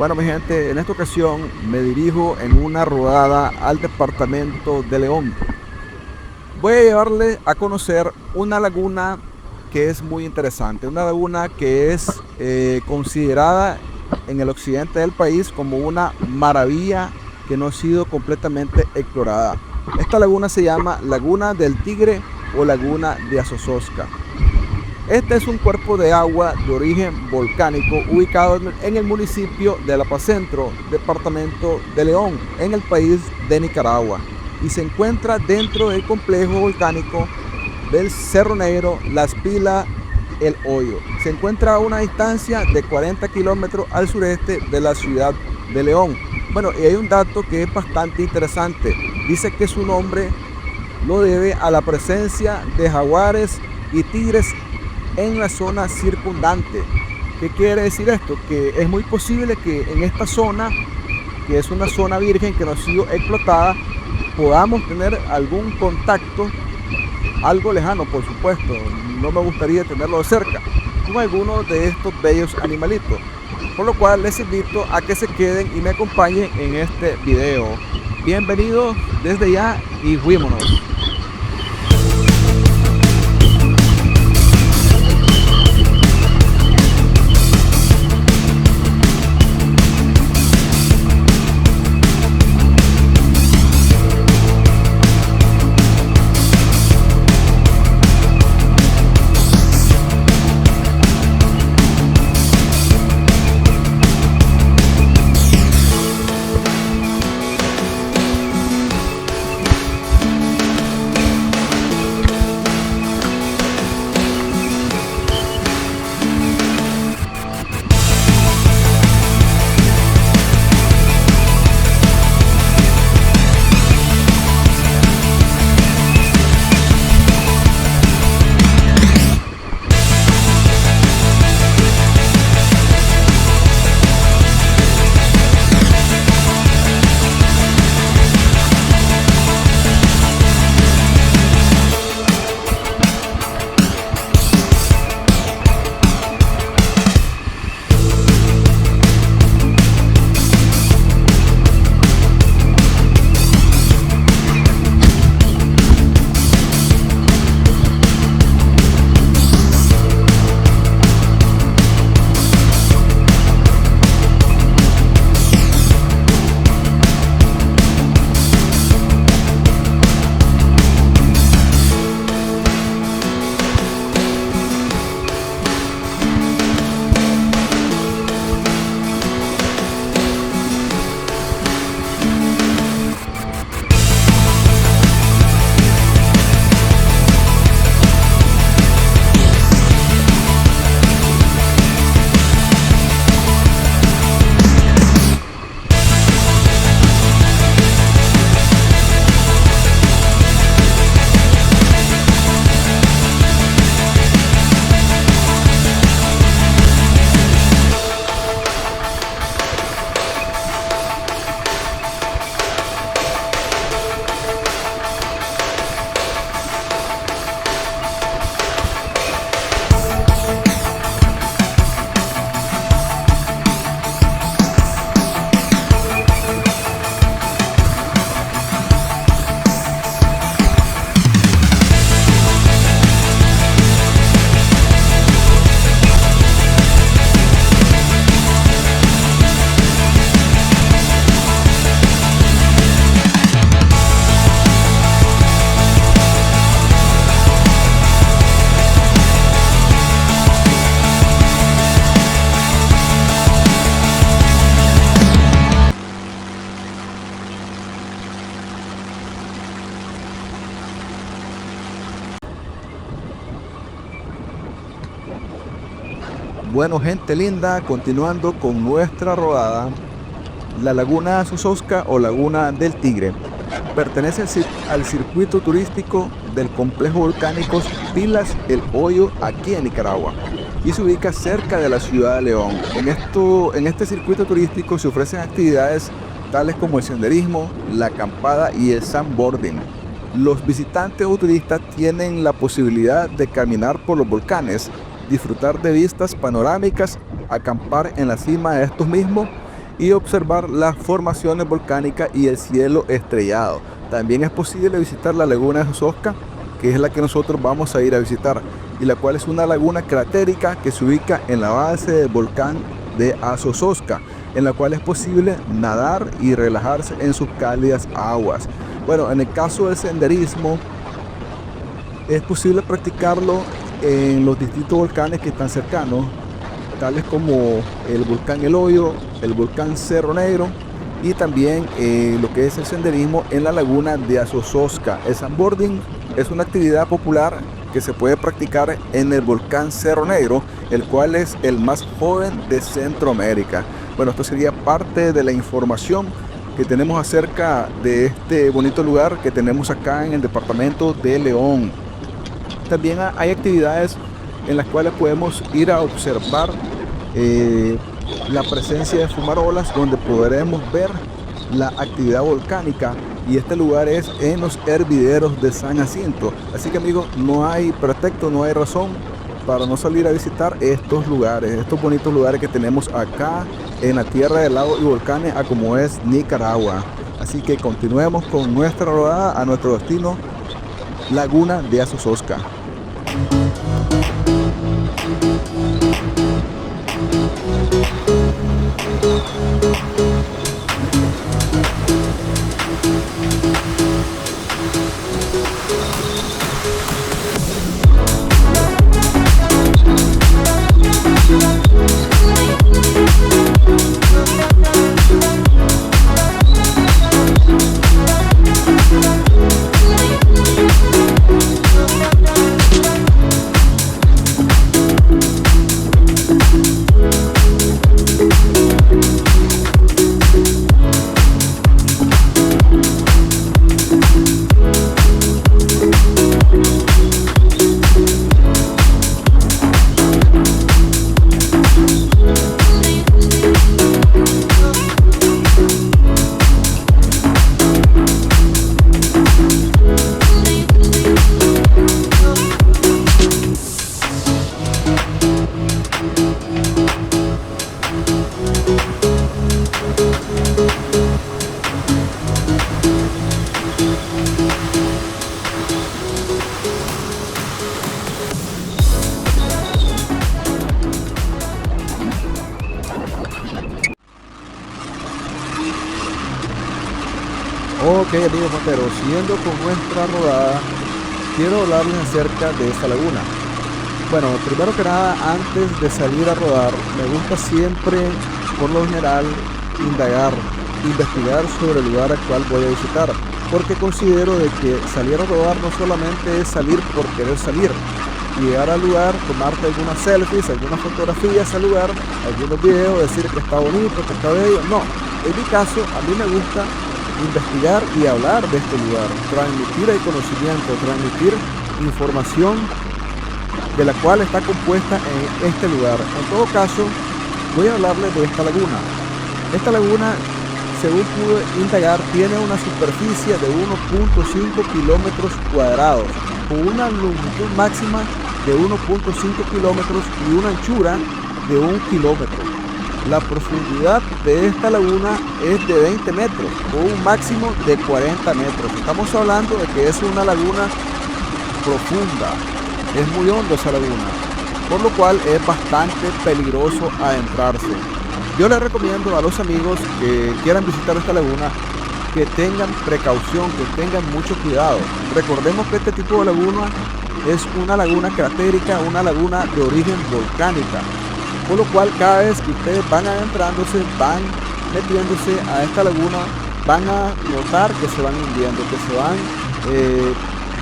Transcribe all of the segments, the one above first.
Bueno, mi gente, en esta ocasión me dirijo en una rodada al departamento de León. Voy a llevarle a conocer una laguna que es muy interesante, una laguna que es considerada en el occidente del país como una maravilla que no ha sido completamente explorada. Esta laguna se llama Laguna del Tigre o Laguna de Asososca. Este es un cuerpo de agua de origen volcánico ubicado en el municipio de Lapacentro, departamento de León, en el país de Nicaragua, y se encuentra dentro del complejo volcánico del Cerro Negro, Las Pilas, El Hoyo. Se encuentra a una distancia de 40 kilómetros al sureste de la ciudad de León. Bueno, y hay un dato que es bastante interesante. Dice que su nombre lo debe a la presencia de jaguares y tigres en la zona circundante. ¿Qué quiere decir esto? Que es muy posible que en esta zona, que es una zona virgen que no ha sido explotada, podamos tener algún contacto, algo lejano por supuesto, no me gustaría tenerlo de cerca, con alguno de estos bellos animalitos. Por lo cual les invito a que se queden y me acompañen en este video. Bienvenidos desde ya y fuímonos. Bueno, gente linda, continuando con nuestra rodada, la Laguna Asososca o Laguna del Tigre pertenece al circuito turístico del complejo volcánico Pilas El Hoyo aquí en Nicaragua y se ubica cerca de la ciudad de León. En este circuito turístico se ofrecen actividades tales como el senderismo, la acampada y el sandboarding. Los visitantes o turistas tienen la posibilidad de caminar por los volcanes, disfrutar de vistas panorámicas, acampar en la cima de estos mismos y observar las formaciones volcánicas y el cielo estrellado. También es posible visitar la laguna de Sososca, que es la que nosotros vamos a ir a visitar, y la cual es una laguna cratérica que se ubica en la base del volcán de Asososca, en la cual es posible nadar y relajarse en sus cálidas aguas. Bueno, en el caso del senderismo, es posible practicarlo en los distintos volcanes que están cercanos, tales como el volcán El Hoyo, el volcán Cerro Negro y también lo que es el senderismo en la laguna de Asososca. El sandboarding es una actividad popular que se puede practicar en el volcán Cerro Negro, el cual es el más joven de Centroamérica. Bueno, esto sería parte de la información que tenemos acerca de este bonito lugar que tenemos acá en el departamento de León. También hay actividades en las cuales podemos ir a observar la presencia de fumarolas, donde podremos ver la actividad volcánica, y este lugar es en los hervideros de San Jacinto. Así que amigos, no hay pretexto, no hay razón para no salir a visitar estos lugares, estos bonitos lugares que tenemos acá en la tierra de lagos y volcanes, a como es Nicaragua. Así que continuemos con nuestra rodada a nuestro destino, Laguna de Asososca. Ok amigos monteros, siguiendo con nuestra rodada, quiero hablarles acerca de esta laguna. Bueno, primero que nada, antes de salir a rodar, me gusta siempre, por lo general, investigar sobre el lugar al cual voy a visitar, porque considero de que salir a rodar no solamente es salir por querer salir, llegar al lugar, tomarte algunas selfies, algunas fotografías al lugar, algunos videos, decir que está bonito, que está bello. No, en mi caso, a mí me gusta investigar y hablar de este lugar, transmitir el conocimiento, transmitir información de la cual está compuesta en este lugar. En todo caso, voy a hablarles de esta laguna. Esta laguna, según pude indagar, tiene una superficie de 1.5 kilómetros cuadrados, con una longitud máxima de 1.5 kilómetros y una anchura de 1 kilómetro. La profundidad de esta laguna es de 20 metros, con un máximo de 40 metros. Estamos hablando de que es una laguna profunda, es muy hondo esa laguna, por lo cual es bastante peligroso adentrarse. Yo les recomiendo a los amigos que quieran visitar esta laguna que tengan precaución, que tengan mucho cuidado. Recordemos que este tipo de laguna es una laguna cratérica, una laguna de origen volcánica, por lo cual cada vez que ustedes van adentrándose, van metiéndose a esta laguna, van a notar que se van hundiendo, que se van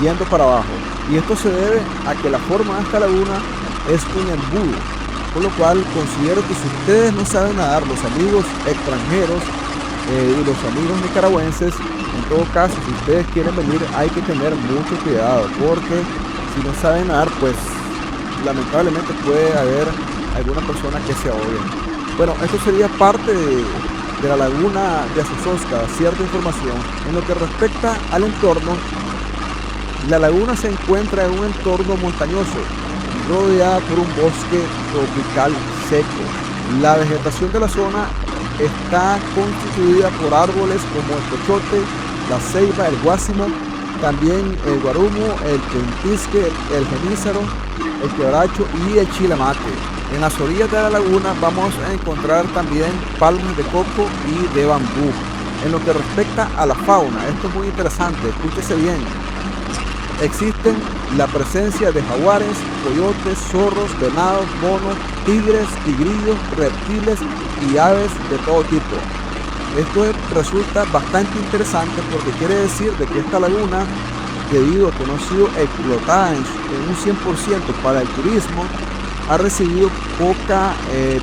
yendo para abajo. Y esto se debe a que la forma de esta laguna es un embudo, por lo cual considero que si ustedes no saben nadar, los amigos extranjeros y los amigos nicaragüenses, en todo caso, si ustedes quieren venir, hay que tener mucho cuidado, porque si no saben nadar, pues lamentablemente puede haber alguna persona que se ahogue. Bueno, esto sería parte de la laguna de Asososca, cierta información. En lo que respecta al entorno, la laguna se encuentra en un entorno montañoso, rodeada por un bosque tropical seco. La vegetación de la zona está constituida por árboles como el cochote, la ceiba, el guásimo, también el guarumo, el tentisque, el genízaro, el quebracho y el chilamate. En las orillas de la laguna vamos a encontrar también palmas de coco y de bambú. En lo que respecta a la fauna, esto es muy interesante, escúchese bien. Existen la presencia de jaguares, coyotes, zorros, venados, monos, tigres, tigrillos, reptiles y aves de todo tipo. Esto resulta bastante interesante porque quiere decir de que esta laguna, debido a que no ha sido explotada en un 100% para el turismo, ha recibido poca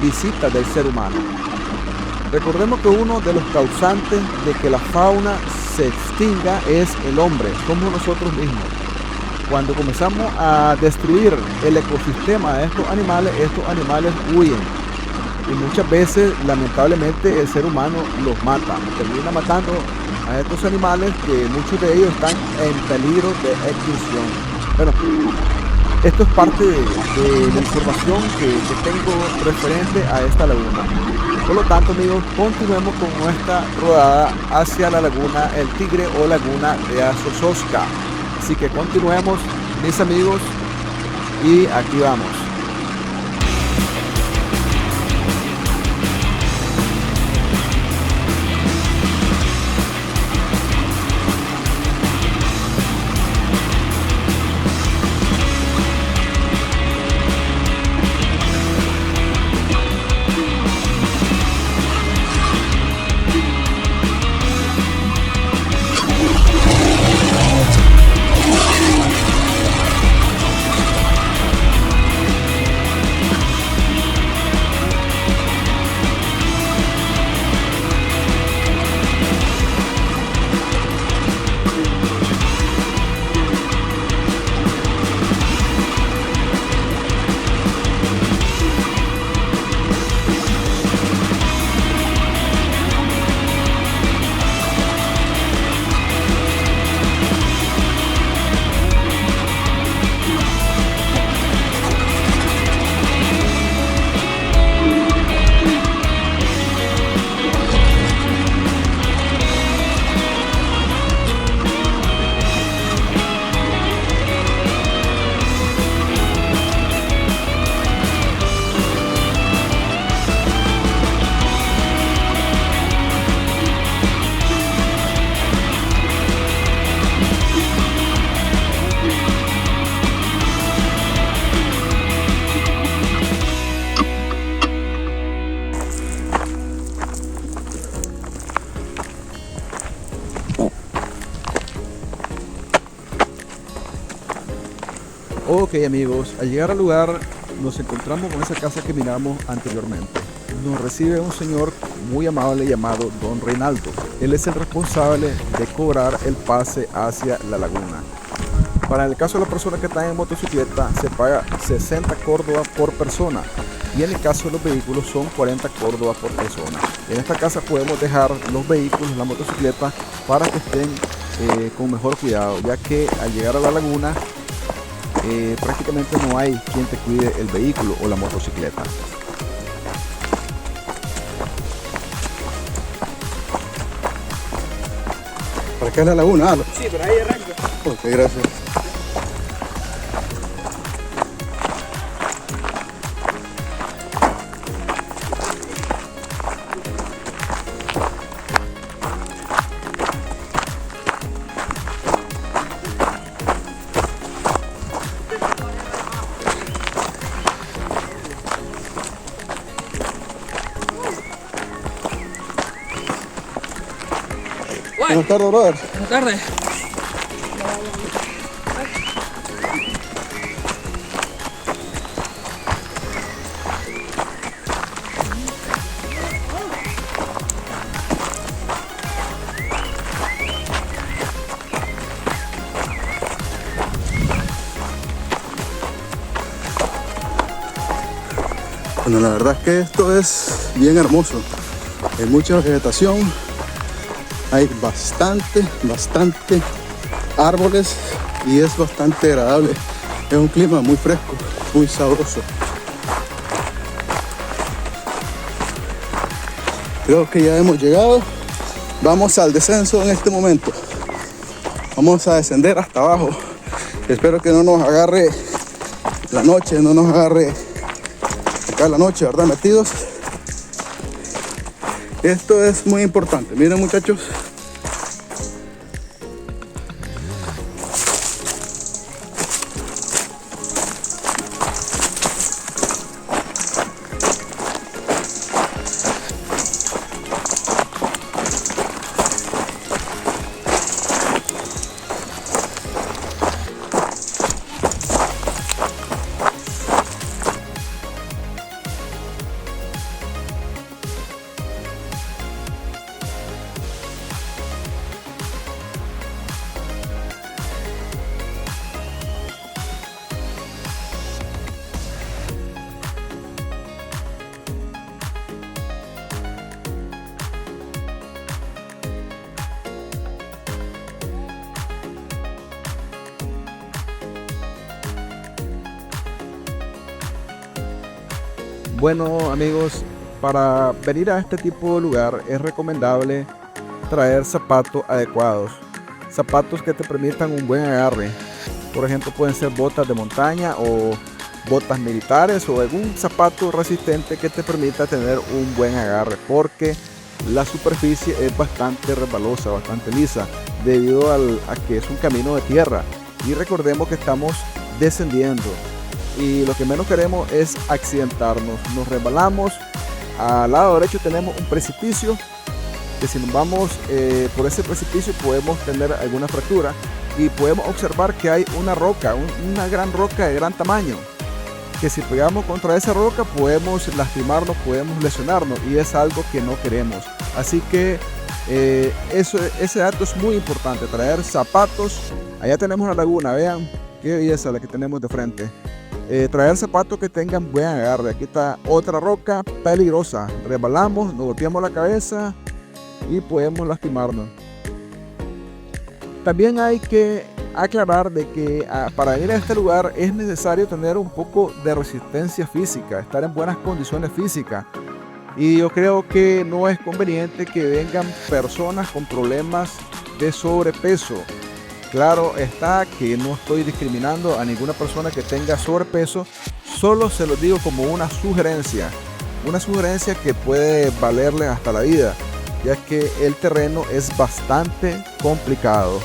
visita del ser humano. Recordemos que uno de los causantes de que la fauna se extinga es el hombre, somos nosotros mismos. Cuando comenzamos a destruir el ecosistema de estos animales huyen. Y muchas veces, lamentablemente, el ser humano los mata, termina matando a estos animales que muchos de ellos están en peligro de extinción. Bueno, esto es parte de la información que tengo referente a esta laguna. Por lo tanto, amigos, continuemos con nuestra rodada hacia la laguna El Tigre o laguna de Asososca. Así que continuemos, mis amigos, y aquí vamos. Ok, amigos, al llegar al lugar nos encontramos con esa casa que miramos anteriormente. Nos recibe un señor muy amable llamado Don Reinaldo. Él es el responsable de cobrar el pase hacia la laguna. Para el caso de la persona que está en motocicleta se paga 60 córdobas por persona, y en el caso de los vehículos son 40 córdobas por persona. En esta casa podemos dejar los vehículos, la motocicleta, para que estén con mejor cuidado, ya que al llegar a la laguna prácticamente no hay quien te cuide el vehículo o la motocicleta. ¿Para qué es la laguna? Sí, por ahí arranca. Ok, gracias. Buenas tardes, brother. Buenas tardes. Bueno, la verdad es que esto es bien hermoso. Hay mucha vegetación, hay bastante árboles y es bastante agradable. Es un clima muy fresco, muy sabroso. Creo que ya hemos llegado. Vamos al descenso en este momento. Vamos a descender hasta abajo. Espero que no nos agarre la noche, no nos agarre acá la noche, ¿verdad? Metidos. Esto es muy importante. Miren, muchachos. Bueno amigos, para venir a este tipo de lugar es recomendable traer zapatos adecuados, zapatos que te permitan un buen agarre. Por ejemplo, pueden ser botas de montaña o botas militares o algún zapato resistente que te permita tener un buen agarre, porque la superficie es bastante resbalosa, bastante lisa, debido a que es un camino de tierra, y recordemos que estamos descendiendo y lo que menos queremos es accidentarnos. Nos resbalamos. Al lado derecho tenemos un precipicio, que si nos vamos por ese precipicio podemos tener alguna fractura, y podemos observar que hay una roca, una gran roca de gran tamaño, que si pegamos contra esa roca podemos lastimarnos, podemos lesionarnos, y es algo que no queremos. Así que ese dato es muy importante, traer zapatos. Allá tenemos la laguna, vean qué belleza la que tenemos de frente. Traer zapatos que tengan buen agarre. Aquí está otra roca peligrosa, resbalamos, nos golpeamos la cabeza y podemos lastimarnos. También hay que aclarar de que para ir a este lugar es necesario tener un poco de resistencia física, estar en buenas condiciones físicas, y yo creo que no es conveniente que vengan personas con problemas de sobrepeso. Claro está que no estoy discriminando a ninguna persona que tenga sobrepeso, solo se los digo como una sugerencia que puede valerle hasta la vida, ya que el terreno es bastante complicado.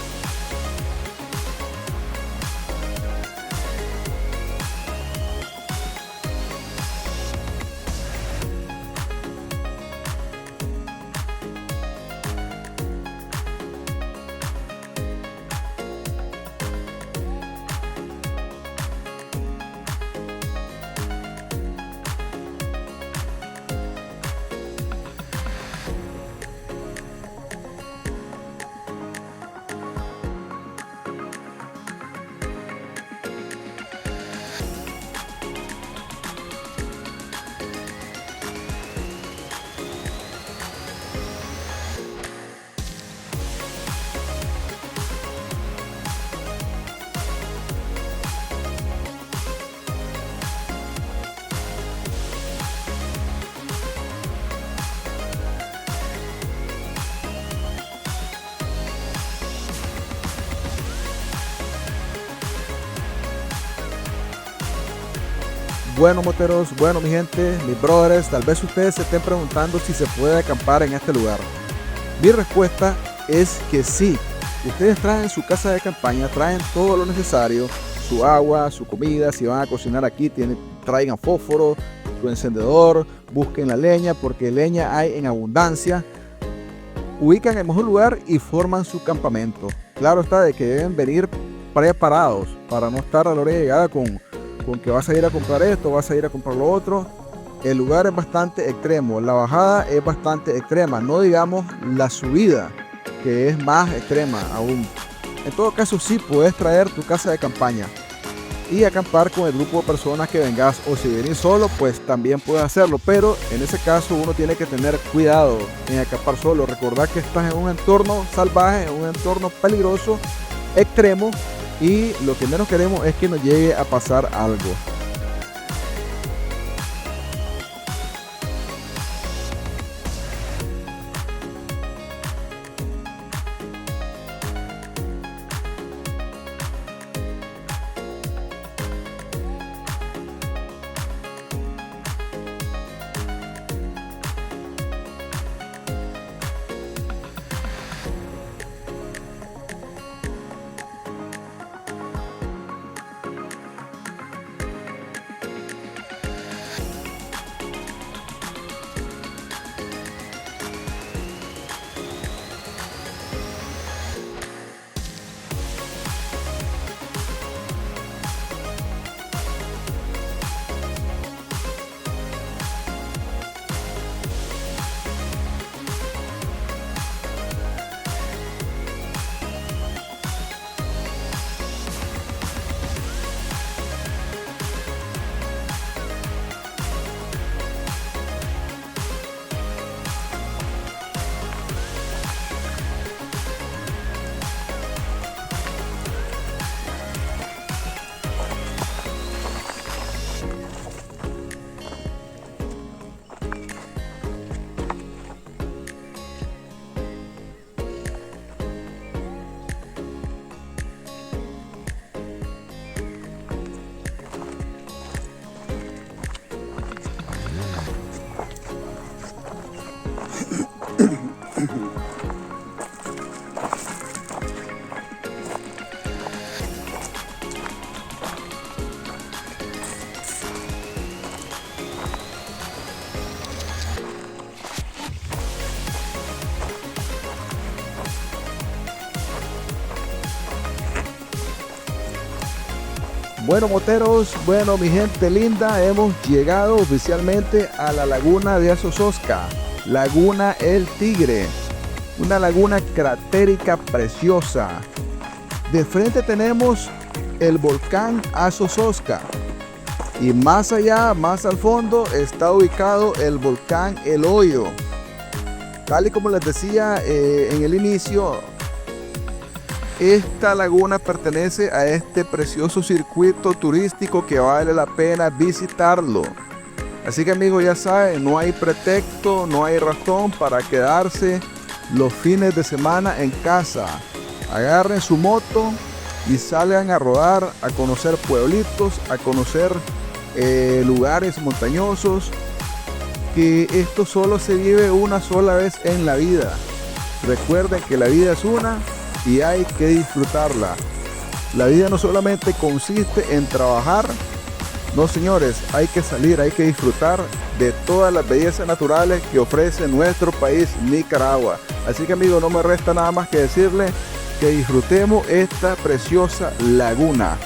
Bueno moteros, bueno mi gente, mis brothers, tal vez ustedes se estén preguntando si se puede acampar en este lugar. Mi respuesta es que sí. Ustedes traen su casa de campaña, traen todo lo necesario, su agua, su comida. Si van a cocinar aquí, traigan fósforo, su encendedor, busquen la leña, porque leña hay en abundancia. Ubican el mejor lugar y forman su campamento. Claro está de que deben venir preparados para no estar a la hora de llegada con que vas a ir a comprar esto, vas a ir a comprar lo otro. El lugar es bastante extremo, la bajada es bastante extrema, no digamos la subida, que es más extrema aún. En todo caso, sí puedes traer tu casa de campaña y acampar con el grupo de personas que vengas, o si venís solo, pues también puedes hacerlo, pero en ese caso uno tiene que tener cuidado en acampar solo. Recordad que estás en un entorno salvaje, en un entorno peligroso, extremo, y lo que menos queremos es que nos llegue a pasar algo. Bueno, moteros, bueno, mi gente linda, hemos llegado oficialmente a la laguna de Asososca, Laguna El Tigre, una laguna cratérica preciosa. De frente tenemos el volcán Asososca y más allá, más al fondo, está ubicado el volcán El Hoyo. Tal y como les decía en el inicio, esta laguna pertenece a este precioso circuito turístico que vale la pena visitarlo. Así que amigos, ya saben, no hay pretexto, no hay razón para quedarse los fines de semana en casa. Agarren su moto y salgan a rodar, a conocer pueblitos, a conocer lugares montañosos, que esto solo se vive una sola vez en la vida. Recuerden que la vida es una y hay que disfrutarla. La vida no solamente consiste en trabajar, no señores, hay que salir, hay que disfrutar de todas las bellezas naturales que ofrece nuestro país Nicaragua. Así que amigos, no me resta nada más que decirles que disfrutemos esta preciosa laguna.